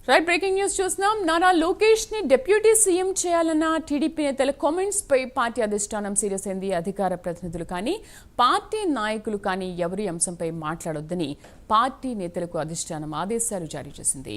Right breaking news చూస్తున్నాం. నారా లోకేష్ ని deputy CM చేయాలన్న టీడీపీ నేతల కామెంట్స్ పై పార్టీ అధిష్టానం సీరియస్ అయింది. అధికార ప్రతినిధులు కానీ పార్టీ నాయకులు కానీ ఎవరి అంశంపై మాట్లాడొద్దని పార్టీ నేతలకు అధిష్టానం ఆదేశాలు జారీ చేసింది.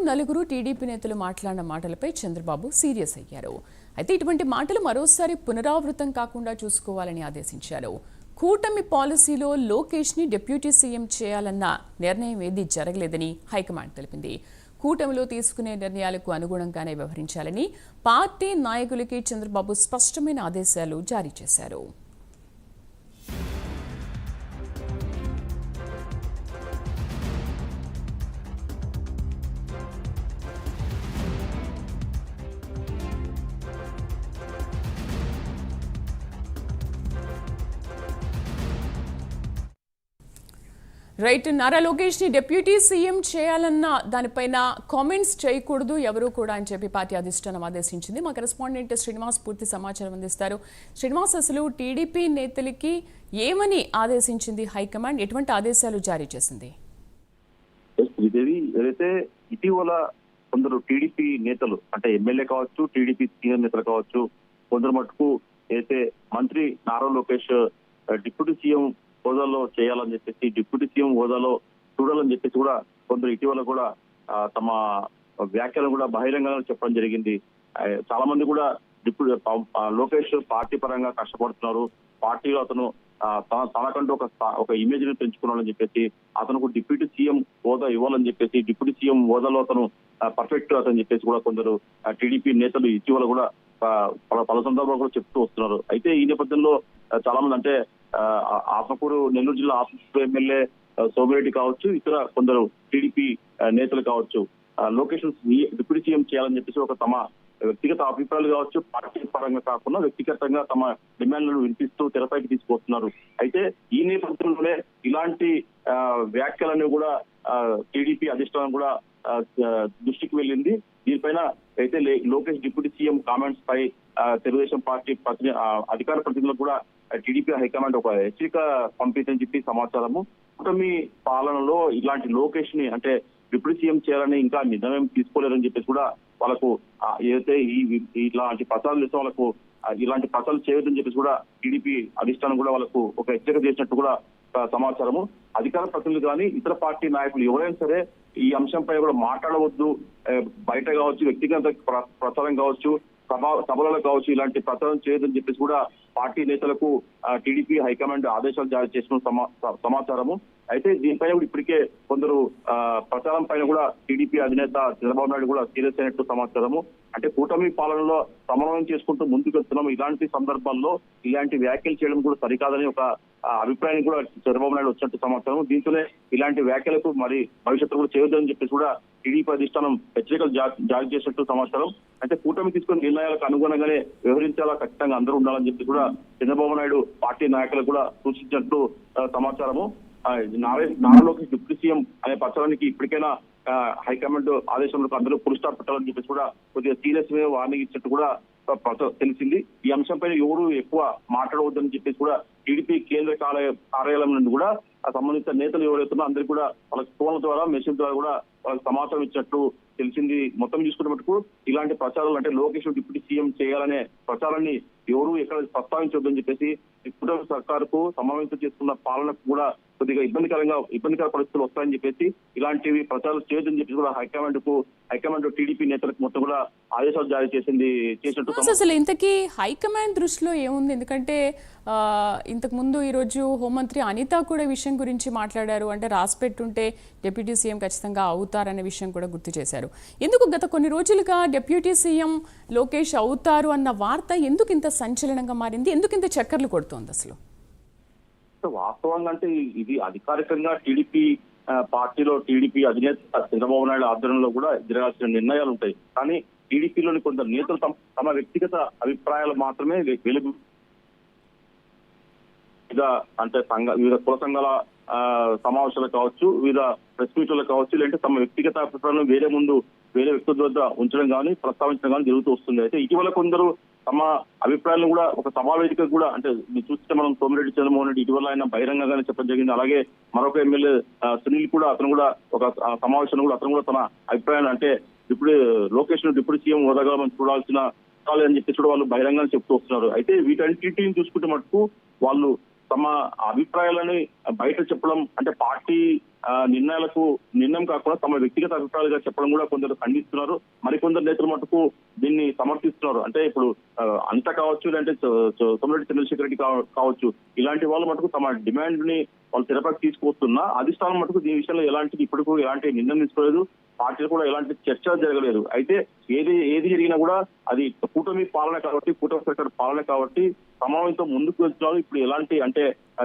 నలుగురు టీడీపీ నేతలు మాట్లాడిన మాటలపై చంద్రబాబు సీరియస్ అయ్యారు. అయితే ఇటువంటి మాటలు మరోసారి పునరావృతం కాకుండా చూసుకోవాలని ఆదేశించారు. కూటమి పాలసీలో లోకేష్ ని డిప్యూటీ సీఎం చేయాలన్న నిర్ణయం ఏదీ జరగలేదని హైకమాండ్ తెలిపింది. కూటమిలో తీసుకునే నిర్ణయాలకు అనుగుణంగానే వ్యవహరించాలని పార్టీ నాయకులకి చంద్రబాబు స్పష్టమైన ఆదేశాలు జారీ చేశారు. రైట్, నారా లోకేష్ ని డిప్యూటీ సీఎం చేయాలన్న దానిపైన కామెంట్స్ చేయకూడదు ఎవరు కూడా అని చెప్పి పార్టీ అధిష్టానం ఆదేశించింది. మా కరెస్పాండెంట్ శ్రీనివాస్ పూర్తి సమాచారం అందిస్తారు. శ్రీనివాస్, అసలు టీడీపీ నేతలకి ఏమని ఆదేశించింది హైకమాండ్, ఎటువంటి ఆదేశాలు జారీ చేసింది? ఏదైతే ఇటీవల కొందరు టీడీపీ నేతలు అంటే ఎమ్మెల్యే కావచ్చు, టీడీపీ సీనియర్ నేతలు కావచ్చు, కొందరు మటుకు అయితే మంత్రి నారా లోకేష్ డిప్యూటీ సీఎం హోదాలో చేయాలని చెప్పేసి, డిప్యూటీ సీఎం హోదాలో చూడాలని చెప్పేసి కూడా కొందరు ఇటీవల కూడా తమ వ్యాఖ్యలను కూడా బహిరంగంగా చెప్పడం జరిగింది. చాలా మంది కూడా లోకేష్ పార్టీ పరంగా కష్టపడుతున్నారు, పార్టీలో అతను తనకంటూ ఒక ఇమేజ్ ని పెంచుకున్నాడని చెప్పేసి, అతనుకు డిప్యూటీ సీఎం హోదా ఇవ్వాలని చెప్పేసి, డిప్యూటీ సీఎం హోదాలో అతను పర్ఫెక్ట్ అతని చెప్పేసి కూడా కొందరు టీడీపీ నేతలు ఇటీవల కూడా పలు సందర్భాలు కూడా చెప్తూ వస్తున్నారు. అయితే ఈ నేపథ్యంలో చాలా మంది అంటే ఆత్మకూరు, నెల్లూరు జిల్లా ఆత్మకూరు ఎమ్మెల్యే సోమిరెడ్డి కావచ్చు, ఇతర కొందరు టీడీపీ నేతలు కావచ్చు, లోకేష్ డిప్యూటీ సీఎం చేయాలని చెప్పేసి ఒక తమ వ్యక్తిగత అభిప్రాయాలు కావచ్చు, పార్టీ పరంగా కాకుండా వ్యక్తిగతంగా తమ డిమాండ్లను వినిపిస్తూ తెరపైకి తీసుకొస్తున్నారు. అయితే ఈ నేపథ్యంలోనే ఇలాంటి వ్యాఖ్యలన్నీ కూడా టీడీపీ అధిష్టానం కూడా దృష్టికి వెళ్ళింది. దీనిపైన అయితే లోకేష్ డిప్యూటీ సీఎం కామెంట్స్ పై తెలుగుదేశం పార్టీ అధికార ప్రతినిధులకు కూడా టీడీపీ హైకమాండ్ ఒక హెచ్చరిక పంపిందని చెప్పి సమాచారము. కూటమి పాలనలో ఇలాంటి లోకేష్ ని అంటే డిప్యూటీ సీఎం చేయాలని ఇంకా నిర్ణయం తీసుకోలేరని చెప్పేసి కూడా వాళ్ళకు ఏదైతే ఇలాంటి ప్రచారాలు చేస్తే వాళ్ళకు ఇలాంటి ప్రచారాలు చేయొద్దని చెప్పేసి కూడా టీడీపీ అధిష్టానం కూడా వాళ్ళకు ఒక హెచ్చరిక చేసినట్టు కూడా సమాచారము. అధికార ప్రతినిధులు కానీ ఇతర పార్టీ నాయకులు ఎవరైనా సరే ఈ అంశంపై కూడా మాట్లాడవద్దు, బయట కావచ్చు, వ్యక్తిగత ప్రచారం కావచ్చు, సభలలో కావచ్చు, ఇలాంటి ప్రచారం చేయొద్దని చెప్పేసి కూడా పార్టీ నేతలకు టీడీపీ హైకమాండ్ ఆదేశాలు జారీ చేసిన సమాచారము. అయితే దీనిపైన కూడా ఇప్పటికే కొందరు ప్రచారం పైన కూడా టీడీపీ అధినేత చంద్రబాబు నాయుడు కూడా సీరియస్ అయినట్టు సమాచారము. అంటే కూటమి పాలనలో సమన్వయం చేసుకుంటూ ముందుకు వెళ్తున్నాము, ఇలాంటి సందర్భాల్లో ఇలాంటి వ్యాఖ్యలు చేయడం కూడా సరికాదని ఒక అభిప్రాయం కూడా చంద్రబాబు నాయుడు వచ్చినట్టు సమాచారం. దీంతోనే ఇలాంటి వ్యాఖ్యలకు మరి భవిష్యత్తు కూడా చేయొద్దని చెప్పేసి కూడా టీడీపీ అధిష్టానం హెచ్చరికలు జారీ చేసినట్టు సమాచారం. అంటే కూటమి తీసుకున్న నిర్ణయాలకు అనుగుణంగానే వ్యవహరించాలా, ఖచ్చితంగా అందరూ ఉండాలని చెప్పి కూడా చంద్రబాబు నాయుడు పార్టీ నాయకులకు కూడా సూచించినట్టు సమాచారము. నారా లోకేష్ డిప్యూటీ సీఎం అనే ప్రచారానికి ఇప్పటికైనా హైకమాండ్ ఆదేశంలో అందరూ ఫుల్ స్టాప్ పెట్టాలని చెప్పేసి కూడా కొద్దిగా సీరియస్ గా వార్నింగ్ ఇచ్చినట్టు కూడా తెలిసింది. ఈ అంశంపై ఎవరు ఎక్కువ మాట్లాడవద్దని చెప్పేసి కూడా టీడీపీ కేంద్ర కార్యాలయం నుండి కూడా సంబంధిత నేతలు ఎవరైతున్నా అందరికీ కూడా వాళ్ళకి ఫోన్ల ద్వారా, మెసేజ్ ద్వారా కూడా వాళ్ళకి సమాచారం ఇచ్చినట్టు తెలిసింది. మొత్తం చూసుకునే మటుకు ఇలాంటి ప్రచారాలు అంటే లోకేష్ డిప్యూటీ సీఎం చేయాలనే ప్రచారాన్ని ఎవరు ఎక్కడ ప్రస్తావించొద్దని చెప్పేసి కూటమి సర్కారుకు సమావేశం చేసుకున్న పాలనకు కూడా కొద్దిగా ఇబ్బందికర పరిస్థితులు వస్తాయని చెప్పేసి ఇలాంటివి ప్రచారాలు చేయొద్దని చెప్పేసి కూడా హైకమాండ్ టీడీపీ నేతలకు మొత్తం కూడా ఆదేశాలు జారీ చేసినట్టు. అసలు ఇంతకీ హైకమాండ్ దృష్టిలో ఏముంది? ఎందుకంటే ఇంతకు ముందు ఈరోజు హోంమంత్రి అనిత కూడా విషయం గురించి మాట్లాడారు. అంటే రాసి పెట్టుంటే డిప్యూటీ సీఎం ఖచ్చితంగా అవుతారనే విషయం కూడా గుర్తు చేశారు. ఎందుకు గత కొన్ని రోజులుగా డిప్యూటీ సీఎం లోకేష్ అవుతారు అన్న వార్త ఎందుకు ఇంత సంచలనంగా మారింది? ఎందుకు ఇంత చక్కర్లు కొడుతోంది అసలు? వాస్తవంగా అంటే ఇది అధికారికంగా టీడీపీ పార్టీలో టీడీపీ అధినేత చంద్రబాబు నాయుడు ఆధ్వర్యంలో కూడా జరగాల్సిన నిర్ణయాలు ఉంటాయి. కానీ టీడీపీలోని కొందరు నేతలు తమ వ్యక్తిగత అభిప్రాయాలు మాత్రమే వెలుగు అంటే వివిధ కుల సంఘాల సమావేశాలు కావచ్చు, వివిధ ప్రెస్ మీట్లు కావచ్చు, లేదంటే తమ వ్యక్తిగత అభిప్రాయాలను వేరే వ్యక్తుల వద్ద ఉంచడం కానీ ప్రస్తావించడం కానీ జరుగుతూ వస్తుంది. అయితే ఇటీవల కొందరు తమ అభిప్రాయాలను కూడా ఒక సమావేదిక కూడా అంటే మీరు చూస్తే మనం సోమిరెడ్డి చంద్రమోహన్ రెడ్డి ఇటీవల ఆయన బహిరంగంగానే చెప్పడం జరిగింది. అలాగే మరొక ఎమ్మెల్యే సునీల్ కూడా అతను కూడా ఒక సమావేశంలో కూడా అతను కూడా తన అభిప్రాయాలు అంటే ఇప్పుడు లోకేష్ ను డిప్యూటీ సీఎం హోదాగా మనం చూడాల్సిన అని చెప్పేసి కూడా వాళ్ళు బహిరంగంగా చెప్తూ వస్తున్నారు. అయితే వీటన్నిటిని చూసుకుంటే మటుకు వాళ్ళు తమ అభిప్రాయాలని బయట చెప్పడం అంటే పార్టీ నిర్ణయం కాకుండా తమ వ్యక్తిగత అభిప్రాయాలుగా చెప్పడం కూడా కొందరు ఖండిస్తున్నారు. మరికొందరు నేతలు మటుకు దీన్ని సమర్థిస్తున్నారు. అంటే ఇప్పుడు అంత కావచ్చు లేదంటే సోమిరెడ్డి చంద్రశేఖర్ రెడ్డి కావచ్చు ఇలాంటి వాళ్ళు మటుకు తమ డిమాండ్ ని వాళ్ళు తెరపైకి తీసుకొస్తున్నా అధిష్టానం మటుకు దీని విషయంలో ఇప్పటికూ ఎలాంటి నిర్ణయం తీసుకోలేదు. పార్టీలు కూడా ఎలాంటి చర్చ జరగలేదు. అయితే ఏది జరిగినా కూడా అది కూటమి పాలన కాబట్టి కూటమి సర్కార్ పాలన కాబట్టి సమన్వయంతో ముందుకు వెళ్తున్నారు. ఇప్పుడు ఎలాంటి అంటే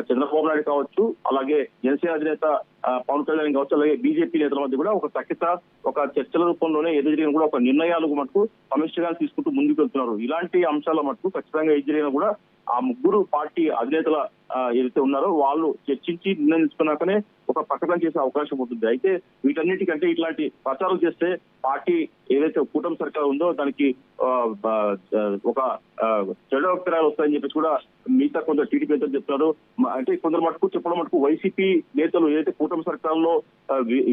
చంద్రబాబు నాయుడు కావచ్చు అలాగే జనసేన అధినేత పవన్ కళ్యాణ్ కావచ్చు అలాగే బీజేపీ నేతల మధ్య కూడా ఒక సఖ్యత ఒక చర్చల రూపంలోనే ఏది జరిగినా కూడా ఒక నిర్ణయాలు మటుకు సమిష్టిగా తీసుకుంటూ ముందుకు వెళ్తున్నారు. ఇలాంటి అంశాల మటుకు ఖచ్చితంగా ఏది జరిగినా కూడా ఆ ముగ్గురు పార్టీ అధినేతల ఏదైతే ఉన్నారో వాళ్ళు చర్చించి నిర్ణయం తీసుకున్నాకనే ఒక ప్రకటన చేసే అవకాశం ఉంటుంది. అయితే వీటన్నిటికంటే ఇట్లాంటి ప్రచారం చేస్తే పార్టీ ఏదైతే కూటమి సర్కార్ ఉందో దానికి ఒక చెడు అభిప్రాయాలు వస్తాయని చెప్పేసి కూడా మిగతా కొందరు టీడీపీ నేతలు చెప్తున్నారు. అంటే కొందరు మటుకు చెప్పడం మటుకు వైసీపీ నేతలు ఏదైతే కూటమి సర్కార్లో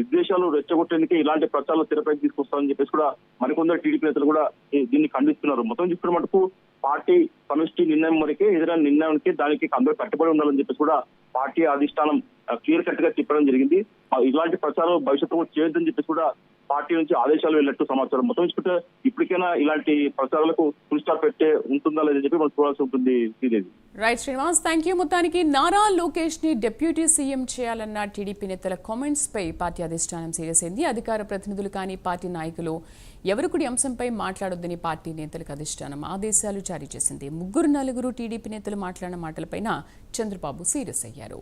విద్వేషాలు రెచ్చగొట్టేందుకే ఇలాంటి ప్రచారాలు తెరపైకి తీసుకొస్తారని చెప్పేసి కూడా మరికొందరు టీడీపీ నేతలు కూడా దీన్ని ఖండిస్తున్నారు. మొత్తం చూసుకున్న మటుకు పార్టీ సమిష్టి నిర్ణయం వరకే ఏదైనా నిర్ణయానికి దానికి అందరూ కట్టుబడి ఉండాలని చెప్పేసి కూడా పార్టీ అధిష్టానం క్లియర్ కట్ గా చెప్పడం జరిగింది. ఇలాంటి ప్రచారం భవిష్యత్తులో చేయొద్దని చెప్పేసి కూడా పార్టీ నుంచి ఆదేశాలు వెళ్ళినట్టు సమాచారం. మొత్తం చూసుకుంటే ఇప్పటికైనా ఇలాంటి ప్రచారాలకు ఫుల్ స్టాప్ పెట్టే ఉంటుందా లేదని చెప్పి మనం చూడాల్సి ఉంటుంది. Sridevi. Right Srinivas, thank you. మొత్తానికి నారా లోకేష్ ని డిప్యూటీ సీఎం చేయాలన్న టీడీపీ నేతల కామెంట్స్ పై పార్టీ అధిష్టానం సీరియస్ అయింది. అధికార ప్రతినిధులు కానీ పార్టీ నాయకులు ఎవరు కూడా అంశంపై మాట్లాడొద్దని పార్టీ నేతలకు అధిష్టానం ఆదేశాలు జారీ చేసింది. 3-4 టీడీపీ నేతలు మాట్లాడిన మాటలపైన చంద్రబాబు సీరియస్ అయ్యారు.